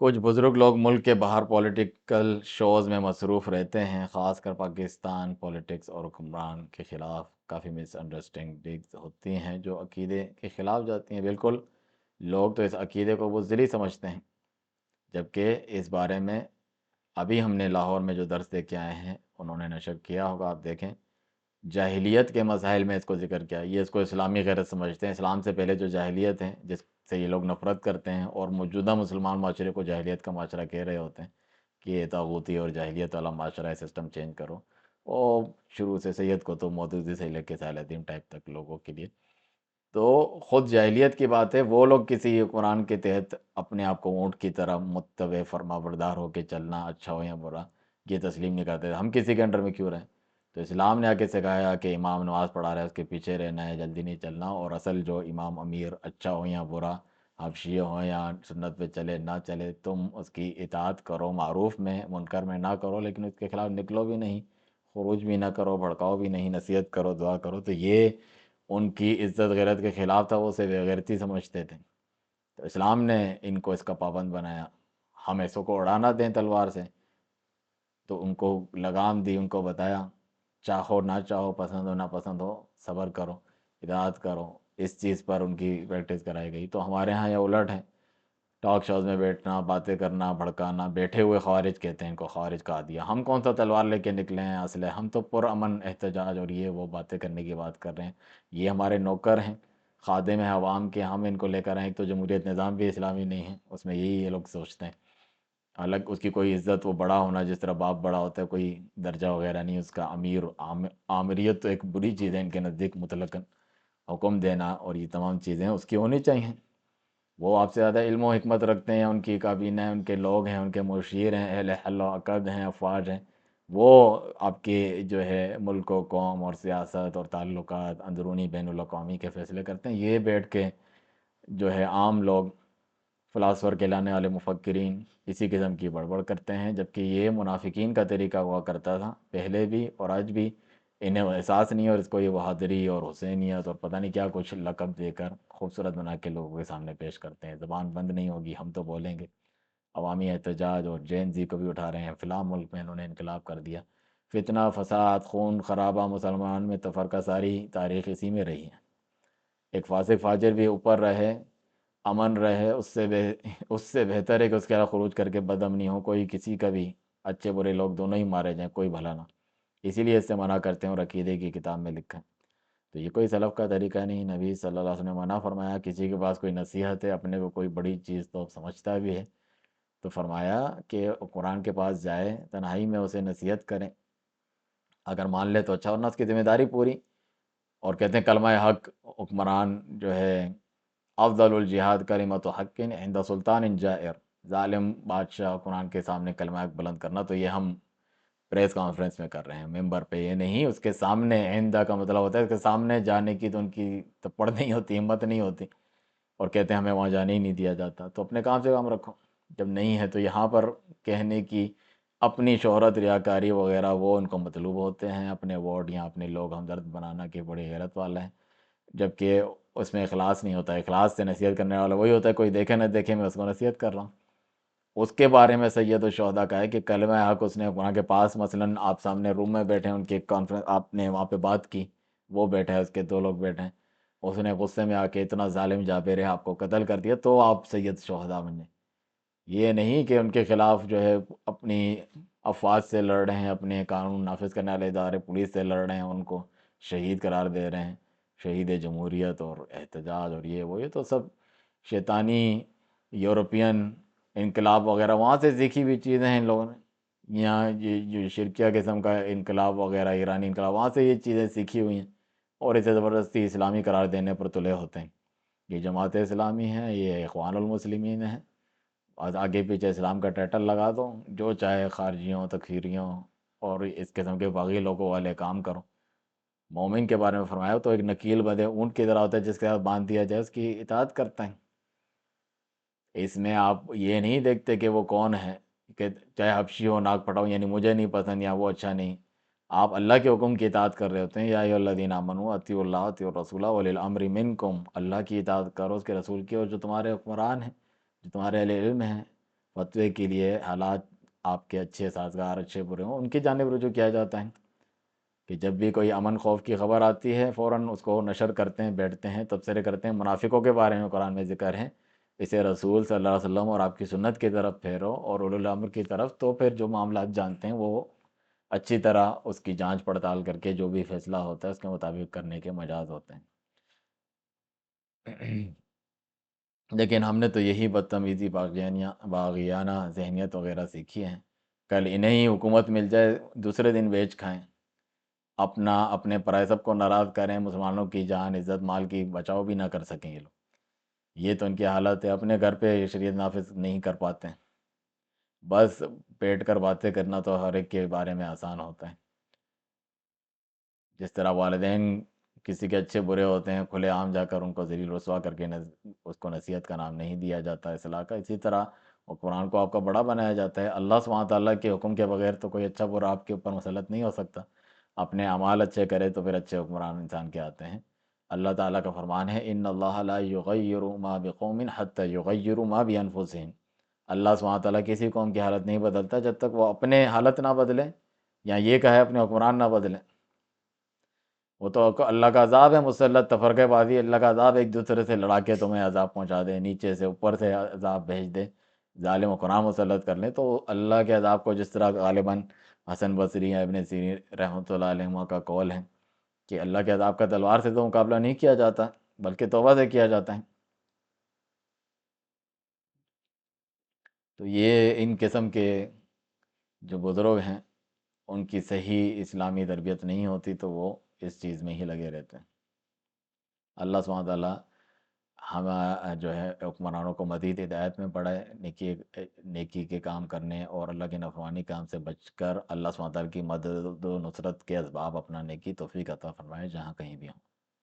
کچھ بزرگ لوگ ملک کے باہر پولیٹیکل شوز میں مصروف رہتے ہیں، خاص کر پاکستان پولیٹکس اور حکمران کے خلاف کافی مس انڈرسٹینڈنگز ہوتی ہیں جو عقیدے کے خلاف جاتی ہیں۔ بالکل، لوگ تو اس عقیدے کو بزدلی سمجھتے ہیں، جبکہ اس بارے میں ابھی ہم نے لاہور میں جو درس دے کے آئے ہیں انہوں نے نشر کیا ہوگا، آپ دیکھیں جاہلیت کے مسائل میں اس کو ذکر کیا، یہ اس کو اسلامی غیرت سمجھتے ہیں۔ اسلام سے پہلے جو جاہلیت ہے جس سے یہ لوگ نفرت کرتے ہیں اور موجودہ مسلمان معاشرے کو جاہلیت کا معاشرہ کہہ رہے ہوتے ہیں کہ یہ طاغوتی اور جاہلیت والا معاشرہ ہے، سسٹم چینج کرو، اور شروع سے سید کو تو مودودی سے لے کے صالح دین ٹائپ تک لوگوں کے لیے تو خود جاہلیت کی بات ہے۔ وہ لوگ کسی قرآن کے تحت اپنے آپ کو اونٹ کی طرح متبع فرما بردار ہو کے چلنا، اچھا ہو یا برا، یہ تسلیم نہیں کرتے۔ ہم کسی کے انڈر میں کیوں رہیں؟ تو اسلام نے آ کے سکھایا کہ امام نماز پڑھا رہا ہے اس کے پیچھے رہنا ہے، جلدی نہیں چلنا، اور اصل جو امام امیر اچھا ہو یا برا، آپ شیعہ ہوں یا سنت پہ چلے نہ چلے، تم اس کی اطاعت کرو، معروف میں منکر میں نہ کرو، لیکن اس کے خلاف نکلو بھی نہیں، خروج بھی نہ کرو، بھڑکاؤ بھی نہیں، نصیحت کرو، دعا کرو۔ تو یہ ان کی عزت غیرت کے خلاف تھا، وہ اسے بے غیرتی سمجھتے تھے۔ تو اسلام نے ان کو اس کا پابند بنایا۔ ہم ایسوں کو اڑانا دیں تلوار سے، تو ان کو لگام دی، ان کو بتایا چاہو نہ چاہو، پسند ہو نہ پسند ہو، صبر کرو، اطاعت کرو، اس چیز پر ان کی پریکٹس کرائی گئی۔ تو ہمارے ہاں یہ الٹ ہے، ٹاک شوز میں بیٹھنا، باتیں کرنا، بھڑکانا، بیٹھے ہوئے خوارج کہتے ہیں ان کو، خوارج کہا دیا۔ ہم کون سا تلوار لے کے نکلے ہیں اسلحہ؟ ہم تو پرامن احتجاج اور یہ وہ باتیں کرنے کی بات کر رہے ہیں۔ یہ ہمارے نوکر ہیں، خادم ہیں عوام کے، ہم ان کو لے کر آئیں۔ تو جمہوریت نظام بھی اسلامی نہیں ہے، اس میں یہی یہ لوگ سوچتے ہیں، الگ اس کی کوئی عزت، وہ بڑا ہونا جس طرح باپ بڑا ہوتا ہے، کوئی درجہ وغیرہ نہیں اس کا۔ امیر آمریت تو ایک بری چیز ہے ان کے نزدیک، مطلقاً حکم دینا اور یہ تمام چیزیں اس کی ہونی چاہیے۔ وہ آپ سے زیادہ علم و حکمت رکھتے ہیں، ان کی کابینہ ہیں، ان کے لوگ ہیں، ان کے مشیر ہیں، اہل حل و عقد ہیں، افواج ہیں، وہ آپ کے جو ہے ملک و قوم اور سیاست اور تعلقات اندرونی بین الاقوامی کے فیصلے کرتے ہیں۔ یہ بیٹھ کے جو ہے عام لوگ، فلاسفر کہلانے والے مفکرین، اسی قسم کی بڑبڑ کرتے ہیں، جبکہ یہ منافقین کا طریقہ ہوا کرتا تھا پہلے بھی اور آج بھی۔ انہیں وہ احساس نہیں ہے، اور اس کو یہ بہادری اور حسینیت اور پتہ نہیں کیا کچھ لقب دے کر خوبصورت بنا کے لوگوں کے سامنے پیش کرتے ہیں۔ زبان بند نہیں ہوگی، ہم تو بولیں گے۔ عوامی احتجاج اور جین زی کو بھی اٹھا رہے ہیں، فلاں ملک میں انہوں نے انقلاب کر دیا۔ فتنہ فساد خون خرابہ مسلمان میں تفرقہ ساری تاریخ اسی میں رہی ہے۔ ایک فاسق فاجر بھی اوپر رہے، امن رہے، اس سے بہتر ہے کہ اس کے خلاف خروج کر کے بدامنی ہو، کوئی کسی کا بھی، اچھے برے لوگ دونوں ہی مارے جائیں، کوئی بھلا نہ۔ اسی لیے اس سے منع کرتے ہیں، اور عقیدے کی کتاب میں لکھا ہے۔ تو یہ کوئی سلف کا طریقہ نہیں۔ نبی صلی اللہ علیہ وسلم نے منع فرمایا، کسی کے پاس کوئی نصیحت ہے، اپنے کو کوئی بڑی چیز تو سمجھتا بھی ہے، تو فرمایا کہ قرآن کے پاس جائے، تنہائی میں اسے نصیحت کریں، اگر مان لے تو اچھا، ورنہ اس کی ذمہ داری پوری۔ اور کہتے ہیں کلمہ حق، حکمران جو ہے، افضل الجہاد کلمۃ حق عند سلطان جائر، ظالم بادشاہ قرآن کے سامنے کلمہ حق بلند کرنا، تو یہ ہم پریس کانفرنس میں کر رہے ہیں، ممبر پہ، یہ نہیں اس کے سامنے۔ عندہ کا مطلب ہوتا ہے اس کے سامنے جانے کی تو ان کی تو پڑھ نہیں ہوتی، ہمت نہیں ہوتی، اور کہتے ہیں ہمیں وہاں جانے ہی نہیں دیا جاتا۔ تو اپنے کام سے کام رکھو، جب نہیں ہے تو یہاں پر کہنے کی اپنی شہرت، ریاکاری وغیرہ وہ ان کو مطلوب ہوتے ہیں، اپنے وارڈ یا اپنے لوگ ہمدرد بنانا کہ بڑی غیرت والا ہے، جبکہ اس میں اخلاص نہیں ہوتا۔ اخلاص سے نصیحت کرنے والا وہی ہوتا ہے، کوئی دیکھے نہ دیکھے میں اس کو نصیحت کر رہا ہوں۔ اس کے بارے میں سید الشہداء کا ہے کہ کلمہ حق اس نے وہاں کے پاس، مثلاً آپ سامنے روم میں بیٹھے ہیں، ان کی ایک کانفرنس آپ نے وہاں پہ بات کی، وہ بیٹھا ہے، اس کے دو لوگ بیٹھے ہیں، اس نے غصے میں آ کے اتنا ظالم جابر ہے آپ کو قتل کر دیا، تو آپ سید شہداء بنے۔ یہ نہیں کہ ان کے خلاف جو ہے اپنی افواج سے لڑ رہے ہیں، اپنے قانون نافذ کرنے والے ادارے پولیس سے لڑ رہے ہیں، ان کو شہید قرار دے رہے ہیں، شہید جمہوریت اور احتجاج اور یہ وہ، یہ تو سب شیطانی یورپین انقلاب وغیرہ وہاں سے سیکھی ہوئی چیزیں ہیں ان لوگوں نے۔ یہاں یہ جو شرکیہ قسم کا انقلاب وغیرہ، ایرانی انقلاب، وہاں سے یہ چیزیں سیکھی ہوئی ہیں، اور اسے زبردستی اسلامی قرار دینے پر تلے ہوتے ہیں۔ یہ جماعت اسلامی ہے، یہ اخوان المسلمین ہے، اور آگے پیچھے اسلام کا ٹائٹل لگا دو، جو چاہے خارجیوں، تکفیریوں اور اس قسم کے باغی لوگوں والے کام کرو۔ مومن کے بارے میں فرمایا تو ایک نکیل بدے اونٹ کی طرح ہوتا ہے، جس کے ساتھ باندھ دیا جائے اس کی اطاعت کرتا ہے۔ اس میں آپ یہ نہیں دیکھتے کہ وہ کون ہے، کہ چاہے حبشی ہو، ناک پھٹاؤ، یعنی مجھے نہیں پسند یا وہ اچھا نہیں، آپ اللہ کے حکم کی اطاعت کر رہے ہوتے ہیں۔ یا ایھا الذین آمنوا اطیعوا اللہ اطیعوا الرسول واولی الامر منکم، اللہ کی اطاعت کرو، اس کے رسول کی، اور جو تمہارے حکمران ہیں، جو تمہارے اہل علم ہیں، فتوے کے لیے حالات آپ کے اچھے سازگار اچھے برے ہوں، ان کی جانب رجوع کیا جاتا ہے کہ جب بھی کوئی امن خوف کی خبر آتی ہے فوراً اس کو نشر کرتے ہیں، بیٹھتے ہیں، تبصرے کرتے ہیں۔ منافقوں کے بارے میں قرآن میں ذکر ہے، اسے رسول صلی اللہ علیہ وسلم اور آپ کی سنت کی طرف پھیرو اور اولو الامر کی طرف، تو پھر جو معاملات جانتے ہیں وہ اچھی طرح اس کی جانچ پڑتال کر کے جو بھی فیصلہ ہوتا ہے اس کے مطابق کرنے کے مجاز ہوتے ہیں۔ لیکن ہم نے تو یہی بدتمیزی باغیانہ ذہنیت وغیرہ سیکھی ہیں، کل انہیں ہی حکومت مل جائے دوسرے دن بیچ کھائیں، اپنے پرائے سب کو ناراض کریں، مسلمانوں کی جان عزت مال کی بچاؤ بھی نہ کر سکیں یہ لوگ۔ یہ تو ان کی حالت ہے، اپنے گھر پہ شریعت نافذ نہیں کر پاتے ہیں، بس بیٹھ کر باتیں کرنا تو ہر ایک کے بارے میں آسان ہوتا ہے۔ جس طرح والدین کسی کے اچھے برے ہوتے ہیں، کھلے عام جا کر ان کو ذلیل رسوا کر کے اس کو نصیحت کا نام نہیں دیا جاتا اصلاح کا، اسی طرح وہ قرآن کو آپ کا بڑا بنایا جاتا ہے۔ اللہ سبحانہ تعالیٰ کے حکم کے بغیر تو کوئی اچھا برا آپ کے اوپر مسلط نہیں ہو سکتا، اپنے اعمال اچھے کرے تو پھر اچھے حکمران انسان کے آتے ہیں۔ اللہ تعالیٰ کا فرمان ہے ان اللہ لا یغیر ما بقوم حتی یغیروا ما بانفسہم، اللہ سبحانہ تعالیٰ کسی قوم کی حالت نہیں بدلتا جب تک وہ اپنے حالت نہ بدلیں، یا یہ کہے اپنے حکمران نہ بدلیں۔ وہ تو اللہ کا عذاب ہے مسلط، تفرقہ بازی، اللہ کا عذاب ایک دوسرے سے لڑا کے تمہیں عذاب پہنچا دے، نیچے سے اوپر سے عذاب بھیج دے، ظالم و قرآن مسلط کر لیں، تو اللہ کے عذاب کو جس طرح غالباً حسن بصری یا ابن سیرین رحمۃ اللہ علیہ کا قول ہے کہ اللہ کے عذاب کا تلوار سے تو مقابلہ نہیں کیا جاتا بلکہ توبہ سے کیا جاتا ہے۔ تو یہ ان قسم کے جو بزرگ ہیں ان کی صحیح اسلامی تربیت نہیں ہوتی تو وہ اس چیز میں ہی لگے رہتے ہیں۔ اللہ سبحانہ تعالیٰ ہم جو ہے حکمرانوں کو مزید ہدایت میں پڑھائے، نیکی کے کام کرنے اور اللہ کے نافرمانی کام سے بچ کر اللہ سبحانہ تعالیٰ کی مدد و نصرت کے اسباب اپنانے کی توفیق عطا فرمائے جہاں کہیں بھی ہوں۔